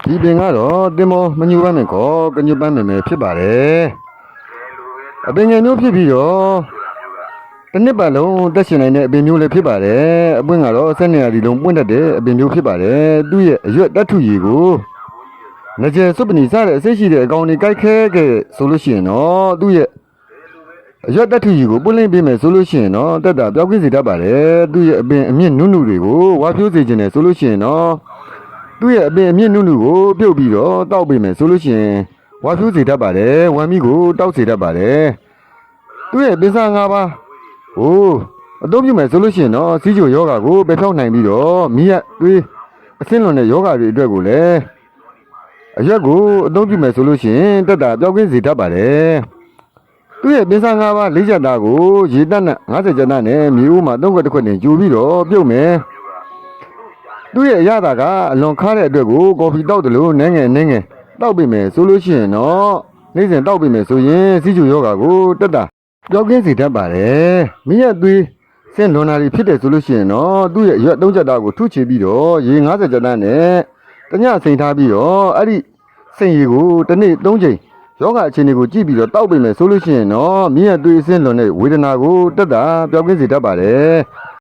ဒီပင်ကတော့တင်မောမညူပန်းမယ်ခေါ်ကညူပန်းမယ်ဖြစ်ပါတယ်အပင်ငယ်မျိုးဖြစ်ပြီးတော့တစ်နှစ်ပတ်လုံးတက်ရှင်နိုင်တဲ့အပင်မျိုးလည်းဖြစ်ပါတယ်အပွင့်ကတော့ဆက်နေရာဒီလုံးပွင့်တတ်တဲ့အပင်မျိုးဖြစ်ပါတယ်သူ့ရဲ့အရွက်တက်ထူရည်ကိုငကြယ်စွပ်ပနီစတဲ့အစိတ်ရှိတဲ့အကောင်တွေကြိုက်ခဲခဲ့ဆိုလို့ရှိရင်တော့သူ့ရဲ့အရွက်တက်ထူရည်ကိုပွင့်လင်းပေးမယ်ဆိုလို့ရှိရင်တော့တက်တာပြောင်းကင်းစေတတ်ပါတယ်သူ့ရဲ့အပင်အမြင့်နုနုတွေကိုဝါဖြိုးစေခြင်းနဲ့ဆိုလို့ရှိရင်တော့သူ့ရဲ့အပင်အမြင့်နုနုကိုပြုတ်ပြီးတော့တောက်ပေးမယ်ဆိုလို့ရှိရင်ဝါဖြိုးစေတတ်ပါတယ်ဝမ်းမီကိုတောက်စေတတ်ပါတယ်သူ့ရဲ့ပင်စား၅ပါးဟိုအသုံးပြုမယ်ဆိုလို့ရှိရင်တော့စီးချိုယောဂါကိုပယ်ဖြောက်နိုင်ပြီးတော့မိရသွေးအဆင်းလွန်တဲ့ယောဂါတွေအတွက်ကိုလည်းအရွက်ကိုအသုံးပြုမယ်ဆိုလို့ရှိရင်တက်တာပြောင်းကင်းစေတတ်ပါတယ်သူ့ရဲ့ပင်စား၅ပါး၄ချက်သားကိုရေတက်နဲ့50ချက်သားနဲ့မြေဦးမှာ၃ခွက်တစ်ခွက်နဲ့ယူပြီးတော့ပြုတ်မယ်သူ့ရဲ့အရသာကအလွန်ခါတဲ့အတွက်ကိုကော်ဖီတောက်တယ်လို့နည်းငယ်တောက်ပေးမယ်ဆိုလို့ရှိရင်တော့နေ့စဉ်တောက်ပေးမယ်ဆိုရင်စီးချိုယောဂါကိုတက်တာပြောင်းကင်းစေတတ်ပါတယ်မိရသွေးဆင်းလွန်တာတွေဖြစ်တယ်ဆိုလို့ရှိရင်တော့သူ့ရဲ့ရွက်၃ချက်သားကိုထုချပြီးတော့ရေ50ချက်သားနဲ့တညစိန်ထားပြီးတော့အဲ့ဒီစိန်ရီကိုတစ်နေ့3ချိန်ယောဂအခြေအနေကိုကြည့်ပြီးတော့တောက်ပေးမယ်ဆိုလို့ရှိရင်တော့မိရသွေးဆင်းလွန်တဲ့ဝေဒနာကိုတက်တာပြောင်းကင်းစေတတ်ပါတယ်